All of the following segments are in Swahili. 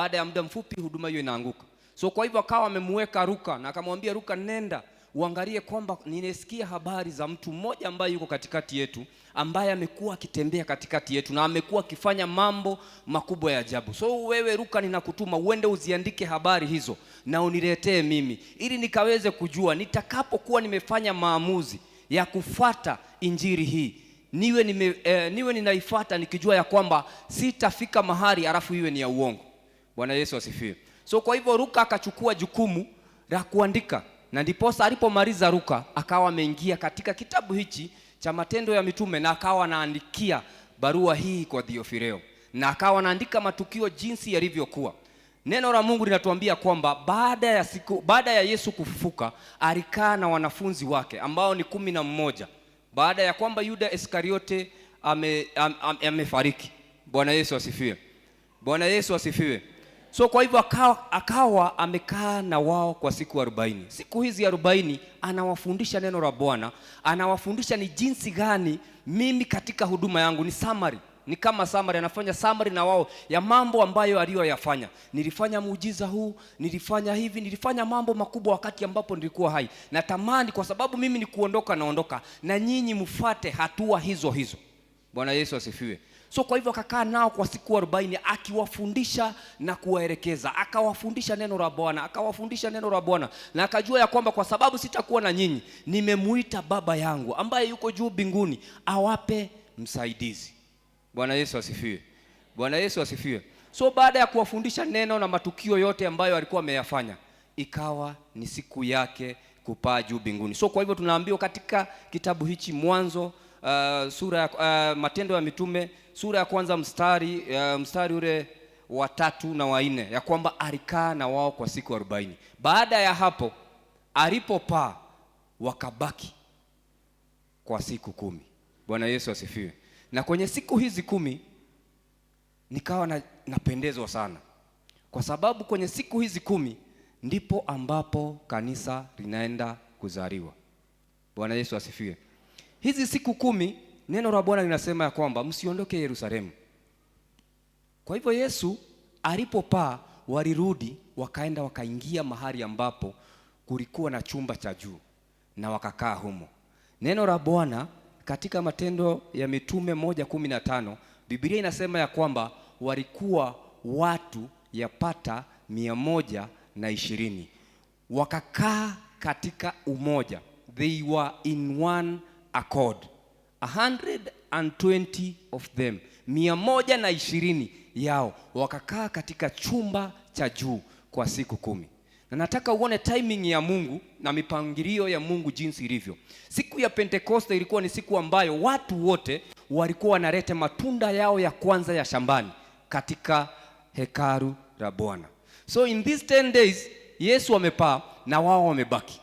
Baada ya muda mfupi huduma hiyo inaanguka. So kwa hivyo akawa amemweka Luka na akamwambia Luka, nenda uangalie kwamba ninasikia habari za mtu mmoja ambaye yuko katikati yetu, ambaye amekuwa akitembea katikati yetu na amekuwa akifanya mambo makubwa ya ajabu. So wewe Luka, ninakutuma uende uziandike habari hizo na uniletee mimi, ili nikaweze kujua nitakapokuwa nimefanya maamuzi ya kufuata injili hii, niwe ninaifuata nikijua ya kwamba sitafika mahali alafu iwe ni ya uongo. Bwana Yesu asifiwe. So kwa hivyo Luka akachukua jukumu la kuandika, na ndiposa alipomaliza Luka akawa ameingia katika kitabu hichi cha Matendo ya Mitume na akawa anaandikia barua hii kwa Theophileo, na akawa anaandika matukio jinsi yalivyokuwa. Neno la Mungu linatuambia kwamba baada ya Yesu kufufuka alikaa na wanafunzi wake ambao ni 11, baada ya kwamba Yuda Iskariote amefariki. Bwana Yesu asifiwe. Bwana Yesu asifiwe. So kwa hivyo akawa amekaa na wao kwa siku 40. Siku hizi 40 anawafundisha neno la Bwana, anawafundisha ni jinsi gani mimi katika huduma yangu ni summary. Ni kama summary, anafanya summary na wao ya mambo ambayo aliyoyafanya. Nilifanya muujiza huu, nilifanya hivi, nilifanya mambo makubwa wakati ambapo nilikuwa hai. Natamani kwa sababu mimi ni kuondoka naondoka, na nyinyi mfuate hatua hizo hizo. Bwana Yesu asifiwe. So kwa hivyo akakaa nao kwa siku 40 akiwafundisha na kuwaelekeza, akawafundisha neno la Bwana, akawafundisha neno la Bwana, na akajua ya kwamba kwa sababu sitakuwa na nyinyi, nimemuita Baba yangu ambaye yuko juu mbinguni awape msaidizi. Bwana Yesu asifiwe. Bwana Yesu asifiwe. So baada ya kuwafundisha neno na matukio yote ambayo alikuwa ameyafanya, ikawa ni siku yake kupaa juu mbinguni. So kwa hivyo tunaambiwa katika kitabu hichi Mwanzo Matendo ya Mitume sura ya kwanza mstari ule wa 3 na wa 4 ya kwamba alikaa na wao kwa siku 40. Baada ya hapo alipopaa wakabaki kwa siku 10. Bwana Yesu asifiwe. Na kwenye siku hizi 10 nikawa napendezwa sana, kwa sababu kwenye siku hizi 10 ndipo ambapo kanisa linaenda kuzaliwa. Bwana Yesu asifiwe. Hizi siku 10 neno la Bwana linasema ya kwamba msiondoke Yerusalemu. Kwa hivyo Yesu alipopaa walirudi, wakaenda wakaingia mahali ambapo kulikuwa na chumba cha juu na wakakaa humo. Neno la Bwana katika Matendo ya Mitume 1:15 Biblia inasema ya kwamba walikuwa watu yapata 120 wakakaa katika umoja. They were in one accord. 120 of them, 120 yao wakakaa katika chumba cha juu kwa siku 10. Na nataka uone timing ya Mungu na mipangilio ya Mungu jinsi ilivyo. Siku ya Pentekoste ilikuwa ni siku ambayo watu wote walikuwa wanaleta matunda yao ya kwanza ya shambani katika hekalu la Bwana. So in these 10 days Yesu amepaa na wao wamebaki,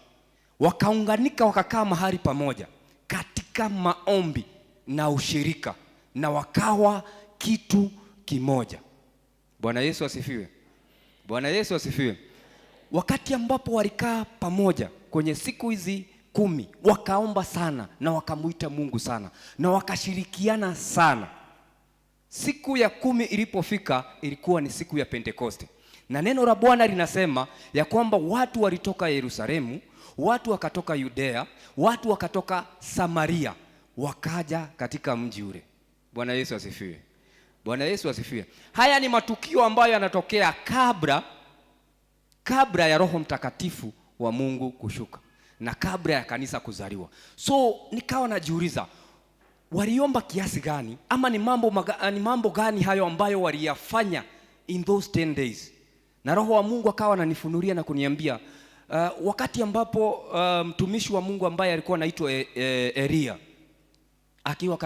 wakaunganika, wakakaa mahali pamoja katika maombi na ushirika, na wakawa kitu kimoja. Bwana Yesu asifiwe. Bwana Yesu asifiwe. Wakati ambapo walikaa pamoja kwenye siku hizi 10, wakaomba sana na wakamuita Mungu sana na wakashirikiana sana. Siku ya 10 ilipofika ilikuwa ni siku ya Pentekoste, na neno la Bwana linasema ya kwamba watu walitoka Yerusalemu, watu wakatoka Yudea, watu wakatoka Samaria, wakaja katika mji ule. Bwana Yesu asifiwe. Bwana Yesu asifiwe. Haya ni matukio ambayo yanatokea kabla ya Roho Mtakatifu wa Mungu kushuka na kabla ya kanisa kuzaliwa. So nikawa najiuliza, waliomba kiasi gani, ama ni mambo gani hayo ambayo waliyafanya in those 10 days? Na Roho wa Mungu akawa ananifunulia na kuniambia wakati ambapo mtumishi wa Mungu ambaye alikuwa anaitwa Elia akiwa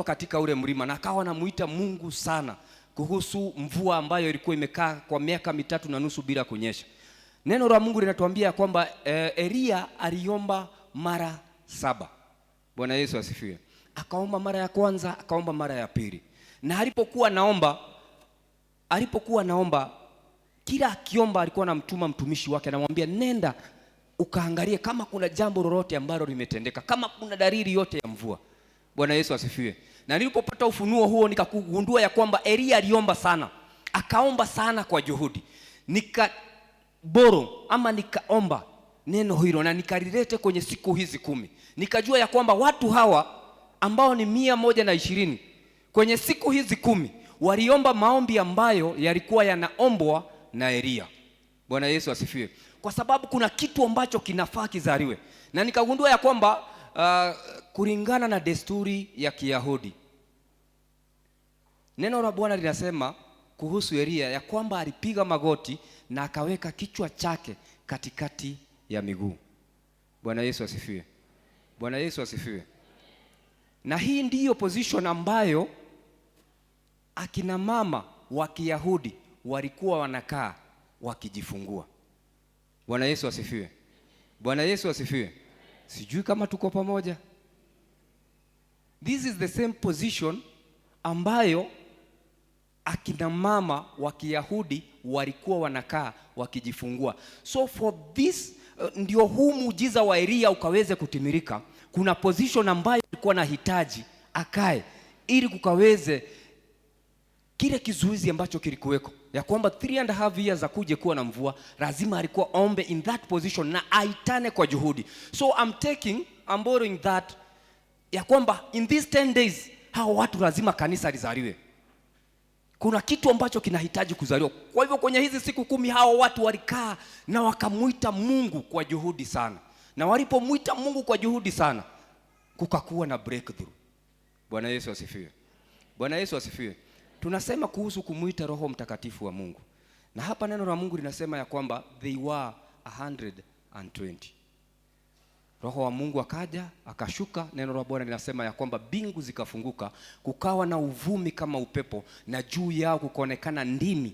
katika ule mlima, na akawa anamuita Mungu sana kuhusu mvua ambayo ilikuwa imekaa kwa miaka 3.5 bila kunyesha. Neno la Mungu linatuambia kwamba Elia aliomba mara 7. Bwana Yesu asifiwe. Akaomba mara ya kwanza, akaomba mara ya pili, na alipokuwa naomba kila akiomba alikuwa anamtuma mtumishi wake, anamwambia nenda ukaangalie kama kuna jambo lolote ambalo limetendeka, kama kuna dalili yote ya mvua. Bwana Yesu asifiwe. Na nilipopata ufunuo huo nikagundua ya kwamba Elia aliomba sana. akaomba sana kwa juhudi. Nikaboro ama nikaomba neno hilo na nikarilete kwenye siku hizi 10. Nikajua ya kwamba watu hawa ambao ni 120 kwenye siku hizi 10 waliomba maombi ambayo yalikuwa yanaombwa na Elia. Bwana Yesu asifiwe. Kwa sababu kuna kitu ambacho kinafaa kizaliwe. Na nikagundua ya kwamba kulingana na desturi ya Kiyahudi, neno la Bwana linasema kuhusu Elia ya kwamba alipiga magoti na akaweka kichwa chake katikati ya miguu. Bwana Yesu asifiwe. Bwana Yesu asifiwe. Na hii ndiyo position ambayo akina mama wa Kiyahudi walikuwa wanakaa wakijifungua. Bwana Yesu asifiwe. Bwana Yesu asifiwe. Sijui kama tuko pamoja. This is the same position ambayo akina mama wa Kiyahudi walikuwa wanakaa wakijifungua. So for this ndio huu muujiza wa Elia ukaweze kutimilika. Kuna position ambayo alikuwa anahitaji akae ili kukaweze kile kizuizi ambacho kilikuweko ya kwamba 3.5 years akuje kuwa na mvua, lazima alikuwa ombe in that position na aitane kwa juhudi. So I'm borrowing that ya kwamba in these 10 days hao watu lazima kanisa lizaliwe. Kuna kitu ambacho kinahitaji kuzaliwa. Kwa hivyo kwenye hizi siku 10 hao watu walikaa na wakamuita Mungu kwa juhudi sana. Na walipomuita Mungu kwa juhudi sana, kukakuwa na breakthrough. Bwana Yesu asifiwe. Bwana Yesu asifiwe. Tunasema kuhusu kumuita Roho Mtakatifu wa Mungu. Na hapa neno la Mungu linasema ya kwamba they were 120. Roho wa Mungu akaja, akashuka. Neno la Bwana linasema ya kwamba mbingu zikafunguka, kukawa na uvumi kama upepo, na juu yao kukaonekana ndimi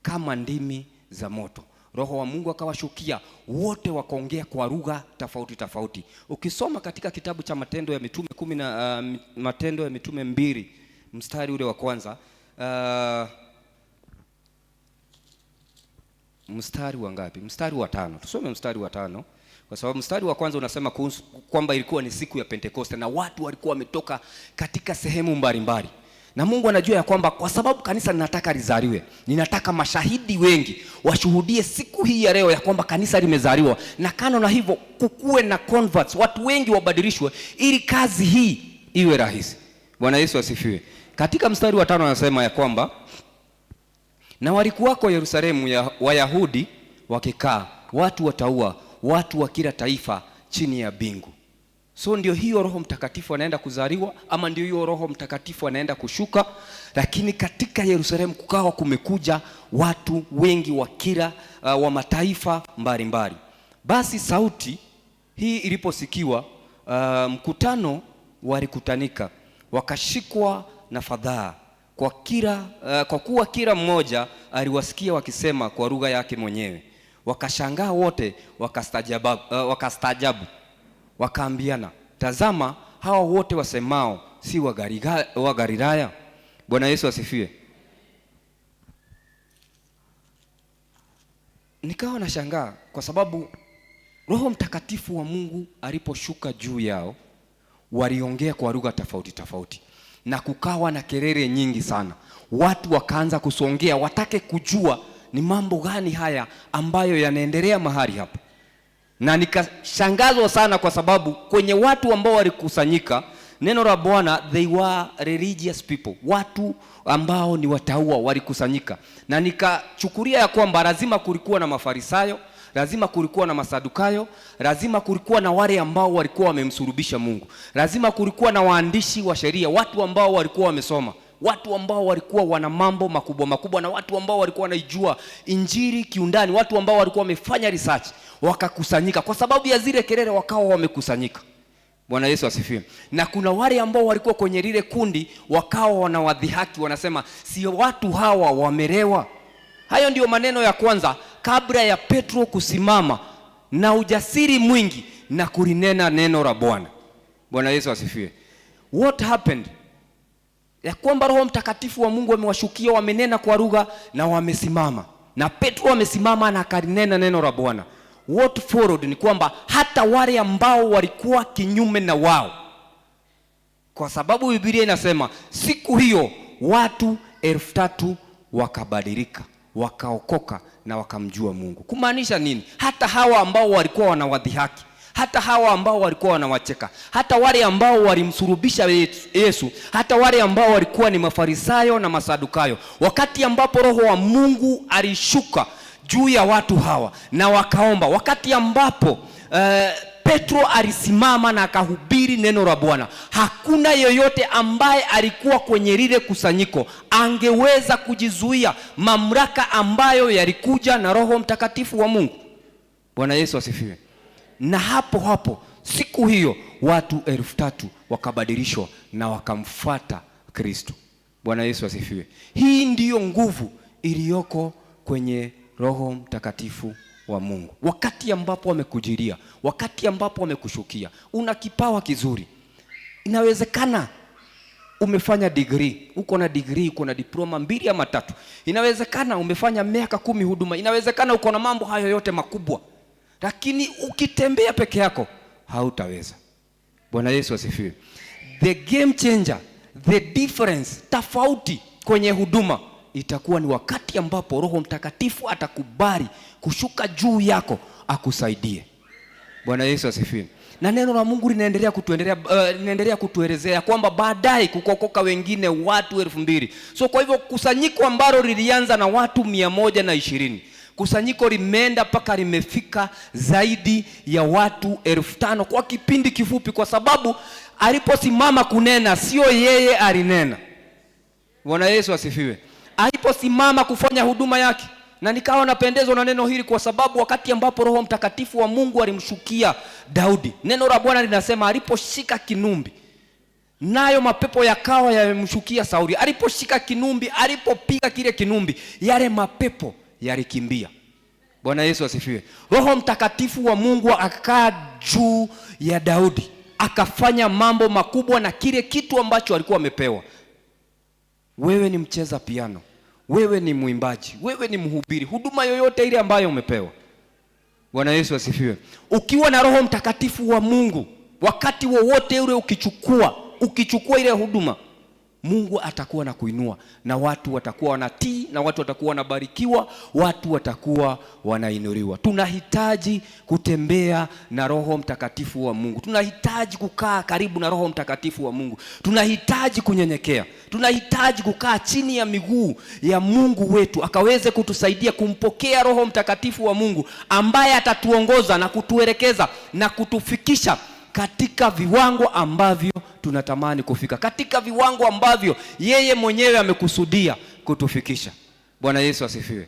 kama ndimi za moto. Roho wa Mungu akawashukia, wote wakaongea kwa lugha tofauti tofauti. Ukisoma katika kitabu cha Matendo ya Mitume 10 Matendo ya Mitume 2 mstari ule wa kwanza, mstari wa ngapi? Mstari wa 5. Tusome mstari wa 5 kwa sababu mstari wa kwanza unasema kwamba ilikuwa ni siku ya Pentekoste na watu walikuwa wametoka katika sehemu mbalimbali. Na Mungu anajua ya kwamba kwa sababu kanisa linataka lizaliwe, ninataka mashahidi wengi washuhudie siku hii ya leo ya kwamba kanisa limezaliwa, na kano na hivyo kukue na converts, watu wengi wabadilishwe ili kazi hii iwe rahisi. Bwana Yesu asifiwe. Katika mstari wa 5 anasema ya kwamba na walikuwako Yerusalemu ya Wayahudi wakikaa, watu wataua, watu wa kila taifa chini ya mbingu. So ndio hiyo Roho Mtakatifu anaenda kuzaliwa, ama ndio hiyo Roho Mtakatifu anaenda kushuka. Lakini katika Yerusalemu kukawa kumekuja watu wengi wa kila wa mataifa mbalimbali. Basi sauti hii iliposikiwa, mkutano walikutanika, wakashikwa na fadhaa kwa kuwa kila mmoja aliwasikia wakisema kwa lugha yake mwenyewe. Wakashangaa wote, wakastaajabu, wakaambiana, tazama, hawa wote wasemao si wa Galilaya? Bwana Yesu asifiwe. Nikawa nashangaa kwa sababu Roho Mtakatifu wa Mungu aliposhuka juu yao, waliongea kwa lugha tofauti tofauti, na kukawa na kelele nyingi sana. Watu wakaanza kusongea watake kujua ni mambo gani haya ambayo yanaendelea mahali hapa. Na nikashangazwa sana kwa sababu kwenye watu ambao walikusanyika, neno la Bwana, they were religious people, watu ambao ni wataua walikusanyika. Na nikachukulia ya kwamba lazima kulikuwa na Mafarisayo, lazima kulikuwa na Masadukayo, lazima kulikuwa na wale ambao walikuwa wamemsulubisha Mungu, lazima kulikuwa na waandishi wa sheria, watu ambao walikuwa wamesoma, watu ambao walikuwa wana mambo makubwa makubwa, na watu ambao walikuwa wanaijua injili kiundani, watu ambao walikuwa wamefanya research. Wakakusanyika kwa sababu ya zile kelele, wakawa wamekusanyika. Bwana Yesu asifiwe. Na kuna wale ambao walikuwa kwenye lile kundi, wakawa wanawadhihaki, wanasema si watu hawa wamelewa? Hayo ndio maneno ya kwanza kabla ya Petro kusimama na ujasiri mwingi na kulinena neno la Bwana. Bwana Yesu asifiwe. What happened? Ya kwamba Roho Mtakatifu wa Mungu amewashukia, wamenena kwa lugha na wamesimama. Na Petro amesimama na akalinena neno la Bwana. What followed ni kwamba hata wale ambao walikuwa kinyume na wao, kwa sababu Biblia inasema siku hiyo watu 3,000 wakabadilika, wakaokoka na wakamjua Mungu. Kumaanisha nini? Hata hawa ambao walikuwa wanawadhihaki, hata hawa ambao walikuwa wanawacheka, hata wale ambao walimsulubisha Yesu, hata wale ambao walikuwa ni Mafarisayo na Masadukayo, wakati ambapo Roho wa Mungu alishuka juu ya watu hawa na wakaomba, wakati ambapo Petro alisimama na akahubiri neno la Bwana, hakuna yoyote ambaye alikuwa kwenye lile kusanyiko angeweza kujizuia mamlaka ambayo yalikuja na Roho Mtakatifu wa Mungu. Bwana Yesu asifiwe. Na hapo siku hiyo watu 3,000 wakabadilishwa na wakamfuata Kristo. Bwana Yesu asifiwe. Hii ndiyo nguvu iliyoko kwenye Roho Mtakatifu wa Mungu. Wakati ambapo wamekujilia, wakati ambapo wamekushukia, una kipawa kizuri. Inawezekana umefanya degree, uko na degree, uko na diploma 2 ama 3. Inawezekana umefanya miaka 10 huduma. Inawezekana uko na mambo hayo yote makubwa. Lakini ukitembea peke yako hautaweza. Bwana Yesu asifiwe. The game changer, the difference, tofauti kwenye huduma itakuwa ni wakati ambapo Roho Mtakatifu atakubali kushuka juu yako akusaidie. Bwana Yesu asifiwe. Na neno la Mungu linaendelea kutuelezea kwamba baadaye kukokoka wengine watu 2,000. So kwa hivyo kusanyiko ambalo lilianza na watu 120, kusanyiko limeenda mpaka limefika zaidi ya watu 5,000 kwa kipindi kifupi, kwa sababu aliposimama kunena sio yeye alinena. Bwana Yesu asifiwe. Aliposimama kufanya huduma yake, na nikawa napendezwa na neno hili kwa sababu wakati ambapo Roho Mtakatifu wa Mungu alimshukia Daudi, neno la Bwana linasema aliposhika kinumbi nayo mapepo yakawa yamemshukia Sauli. Aliposhika kinumbi, alipopiga kile kinumbi, yale mapepo yalikimbia. Bwana Yesu asifiwe. Roho Mtakatifu wa Mungu akakaa juu ya Daudi, akafanya mambo makubwa na kile kitu ambacho alikuwa amepewa. Wewe ni mcheza piano, wewe ni mwimbaji, wewe ni mhubiri, huduma yoyote ile ambayo umepewa. Bwana Yesu asifiwe. Ukiwa na Roho Mtakatifu wa Mungu, wakati wowote ule ukichukua ile huduma, Mungu atakuwa na kuinua, na watu watakuwa wanatii, na watu watakuwa wanabarikiwa, watu watakuwa wanainuliwa. Tunahitaji kutembea na Roho Mtakatifu wa Mungu. Tunahitaji kukaa karibu na Roho Mtakatifu wa Mungu. Tunahitaji kunyenyekea. Tunahitaji kukaa chini ya miguu ya Mungu wetu akaweze kutusaidia kumpokea Roho Mtakatifu wa Mungu ambaye atatuongoza na kutuelekeza na kutufikisha katika viwango ambavyo tunatamani kufika, katika viwango ambavyo yeye mwenyewe amekusudia kutufikisha. Bwana Yesu asifiwe.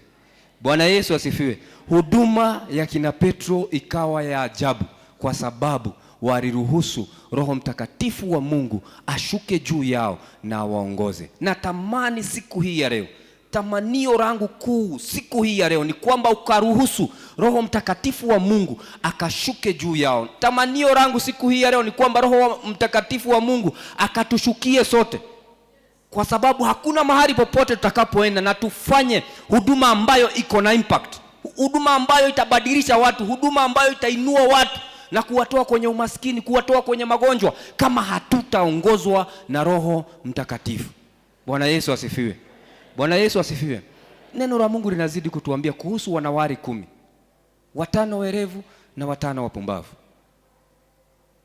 Bwana Yesu asifiwe. Huduma ya kina Petro ikawa ya ajabu kwa sababu waliruhusu Roho Mtakatifu wa Mungu ashuke juu yao na waongoze. Natamani siku hii ya leo, tamanio langu kuu siku hii ya leo ni kwamba ukaruhusu Roho Mtakatifu wa Mungu akashuke juu yao. Tamanio langu siku hii ya leo ni kwamba Roho Mtakatifu wa Mungu akatushukie sote, kwa sababu hakuna mahali popote tutakapoenda na tufanye huduma ambayo iko na impact, huduma ambayo itabadilisha watu, huduma ambayo itainua watu na kuwatoa kwenye umaskini, kuwatoa kwenye magonjwa, kama hatutaongozwa na Roho Mtakatifu. Bwana Yesu asifiwe. Bwana Yesu asifiwe. Neno la Mungu linazidi kutuambia kuhusu wanawali 10, 5 werevu na 5 wapumbavu.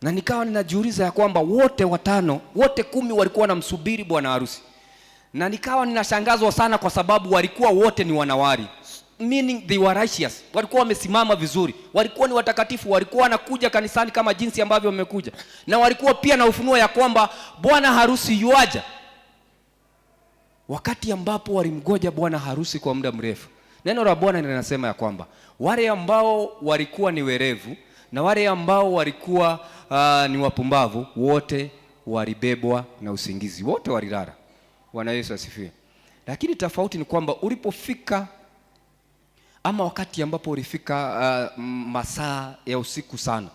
Na nikawa ninajiuliza ya kwamba wote 10 walikuwa wanamsubiri bwana harusi. Na nikawa ninashangazwa sana kwa sababu walikuwa wote ni wanawali, meaning they were righteous. Walikuwa wamesimama vizuri, walikuwa ni watakatifu, walikuwa wanakuja kanisani kama jinsi ambavyo wamekuja, na walikuwa pia na ufunuo ya kwamba bwana harusi yuaja. Wakati ambapo walimgoja bwana harusi kwa muda mrefu, neno la Bwana linasema ya kwamba wale ambao walikuwa ni werevu na wale ambao walikuwa ni wapumbavu, wote walibebwa na usingizi, wote walilala. Bwana Yesu asifiwe. Lakini tofauti ni kwamba ulipofika, ama wakati ambapo ulifika masaa ya usiku sana,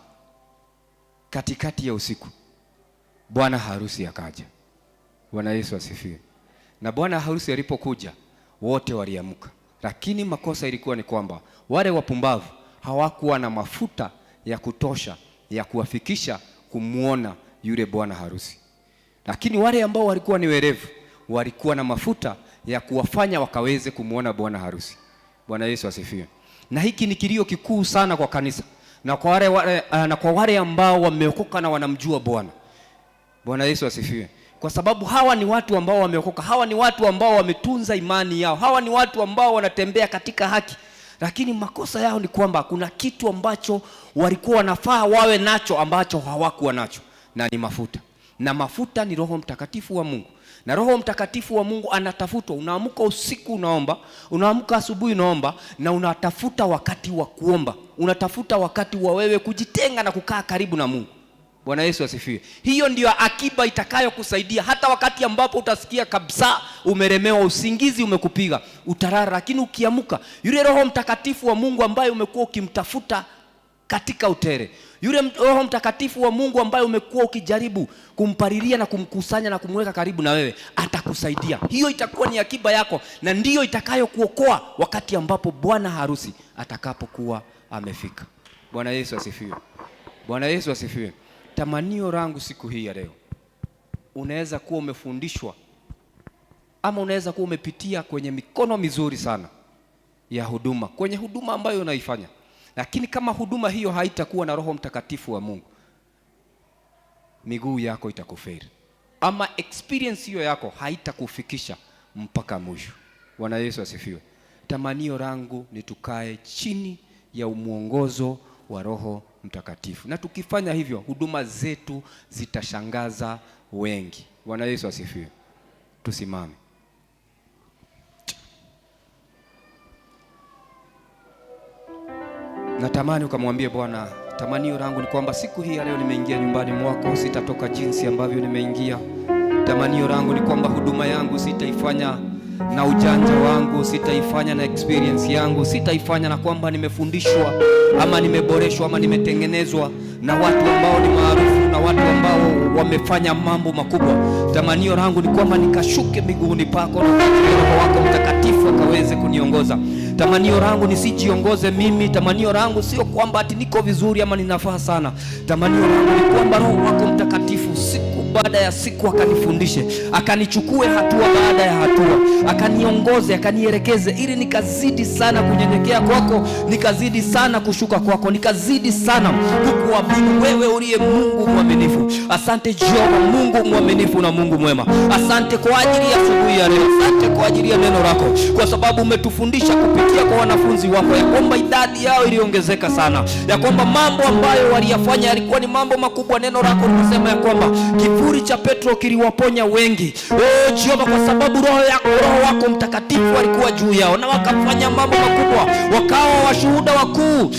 katikati ya usiku, bwana harusi akaja. Bwana Yesu asifiwe. Na bwana harusi alipokuja, wote waliamka. Lakini makosa ilikuwa ni kwamba wale wapumbavu hawakuwa na mafuta ya kutosha ya kuwafikisha kumuona yule bwana harusi. Lakini wale ambao walikuwa ni werevu walikuwa na mafuta ya kuwafanya wakaweze kumuona bwana harusi. Bwana Yesu asifiwe. Na hiki ni kilio kikuu sana kwa kanisa na kwa wale ambao wameokoka na wanamjua Bwana. Bwana Yesu asifiwe. Kwa sababu hawa ni watu ambao wameokoka, hawa ni watu ambao wametunza imani yao, hawa ni watu ambao wanatembea katika haki. Lakini makosa yao ni kwamba kuna kitu ambacho walikuwa wanafaa wawe nacho ambacho hawakuwa nacho, na ni mafuta. Na mafuta ni Roho Mtakatifu wa Mungu. Na Roho Mtakatifu wa Mungu anatafutwa. Unaamka usiku unaomba, unaamka asubuhi unaomba, na unatafuta wakati wa kuomba. Unatafuta wakati wa wewe kujitenga na kukaa karibu na Mungu. Bwana Yesu asifiwe. Hiyo ndio akiba itakayokusaidia hata wakati ambapo utasikia kabisa umeremewa, usingizi umekupiga, utarara, lakini ukiamka, yule Roho Mtakatifu wa Mungu ambaye umekuwa ukimtafuta katika utere, yule Roho Mtakatifu wa Mungu ambaye umekuwa ukijaribu kumpariria na kumkusanya na kumweka karibu na wewe, atakusaidia. Hiyo itakuwa ni akiba yako, na ndiyo itakayokuokoa wakati ambapo bwana harusi atakapokuwa amefika. Bwana Yesu asifiwe. Bwana Yesu asifiwe. Tamanio langu siku hii ya leo, unaweza kuwa umefundishwa ama unaweza kuwa umepitia kwenye mikono mizuri sana ya huduma, kwenye huduma ambayo unaifanya, lakini kama huduma hiyo haitakuwa na Roho Mtakatifu wa Mungu, miguu yako itakuferi, ama experience hiyo yako haitakufikisha mpaka mwisho. Bwana Yesu asifiwe. Tamanio langu ni tukae chini ya muongozo wa Roho Mtakatifu, na tukifanya hivyo huduma zetu zitashangaza wengi. Bwana Yesu asifiwe. Tusimame. Natamani ukamwambie Bwana, tamanio langu ni kwamba siku hii ya leo nimeingia nyumbani mwako, sitatoka jinsi ambavyo nimeingia. Tamanio langu ni kwamba huduma yangu sitaifanya na ujanja wangu, sitaifanya na experience yangu, sitaifanya na kwamba nimefundishwa ama nimeboreshwa ama nimetengenezwa na watu ambao ni maarufu na watu ambao wamefanya mambo makubwa. Tamanio langu ni kwamba nikashuke miguuni pako na Roho wako Mtakatifu akaweze kuniongoza. Tamanio langu nisijiongoze mimi. Tamanio langu sio kwamba ati niko vizuri ama ninafaa sana. Tamanio langu ni kwamba Roho wako Mtakatifu siku baada ya siku akanifundishe, akanichukue hatua baada ya hatua, akaniongoze, akanielekeze, ili nikazidi sana kunyenyekea kwako, nikazidi sana kushuka kwako, nikazidi sana kukuabudu wewe uliye Mungu mwaminifu. Asante Jehova, Mungu mwaminifu na Mungu mwema. Asante kwa ajili ya asubuhi ya leo. Asante kwa ajili ya neno lako, kwa sababu umetufundisha kupitia kwa wanafunzi wako ya kwamba idadi yao iliongezeka sana, ya kwamba mambo ambayo waliyafanya yalikuwa ni mambo makubwa. Neno lako linasema ya kwamba kivuli cha Petro kiliwaponya wengi. Jehova, kwa sababu Roho wako Mtakatifu alikuwa juu yao na wakafanya mambo makubwa, wakawa washuhuda wakuu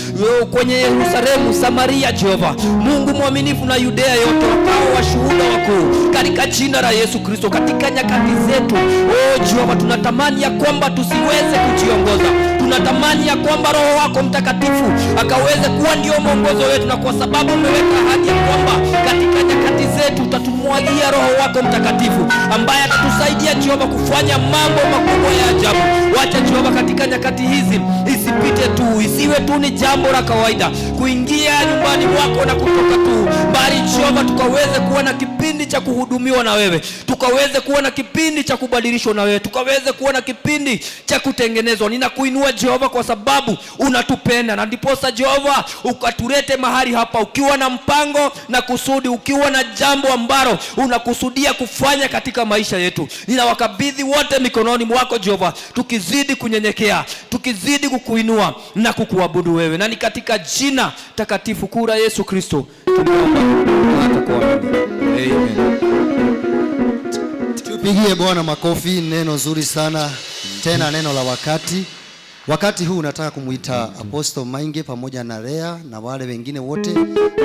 kwenye Yerusalemu, Samaria, Jehova Mungu mwaminifu, na Yudea yote, wakawa washuhuda wakuu katika jina la Yesu Kristo. Katika nyakati zetu Jehova, tunatamani ya kwamba tusiweze kujiongoza, tunatamani ya kwamba Roho wako Mtakatifu akaweze kuwa ndio mwongozo wetu, na kwa sababu umeweka ahadi ya kwamba katika nyakati zetu utatumwagia Roho wako Mtakatifu ambaye atatusaidia Jehova kufanya mambo makubwa ya ajabu. Wacha Jehova katika nyakati hizi isipite tu, isiwe tu ni jambo la kawaida kuingia nyumbani mwako na kutoka tu, bali Jehova tukaweze kuwa na kipindi cha kuhudumiwa na wewe, tukaweze kuwa na kipindi cha kubadilishwa na wewe, tukaweze kuwa na kipindi cha kutengenezwa. Ninakuinua Jehova kwa sababu unatupenda, na ndiposa Jehova ukatulete mahali hapa ukiwa na mpango na kusudi, ukiwa na jambo ambalo unakusudia kufanya katika maisha yetu. Ninawakabidhi wote mikononi mwako Jehova, tukizidi kunyenyekea, tukizidi kukuinua na kukuabudu wewe, na ni katika jina takatifu kuu la Yesu Kristo tunaomba na kuamini. Amen. Tupigie Bwana makofi. Neno zuri sana, tena neno la wakati huu nataka kumuita Apostle Mainge pamoja na Lea na wale wengine wote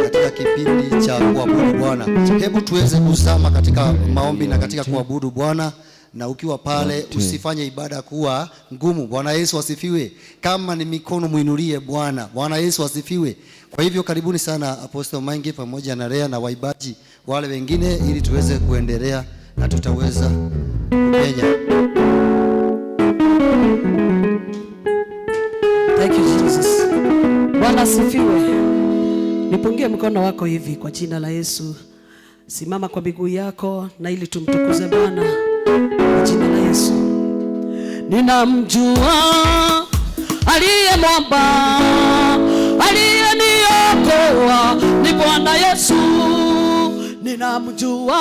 katika kipindi cha kuabudu Bwana. Hebu tuweze kuzama katika maombi na katika kuabudu Bwana, na ukiwa pale usifanye ibada kuwa ngumu. Bwana Yesu asifiwe. Kama ni mikono muinulie Bwana. Bwana Yesu asifiwe. Kwa hivyo karibuni sana Apostle Mainge pamoja na Lea na waibaji wale wengine, ili tuweze kuendelea na tutaweza kupenya. Thank you Jesus. Bwana asifiwe. Nipungie mkono wako hivi kwa jina la Yesu. Simama kwa miguu yako na ili tumtukuze Bwana kwa jina la Yesu. ninamjua aliye mwamba, aliyeniokoa ni Bwana Yesu. Ninamjua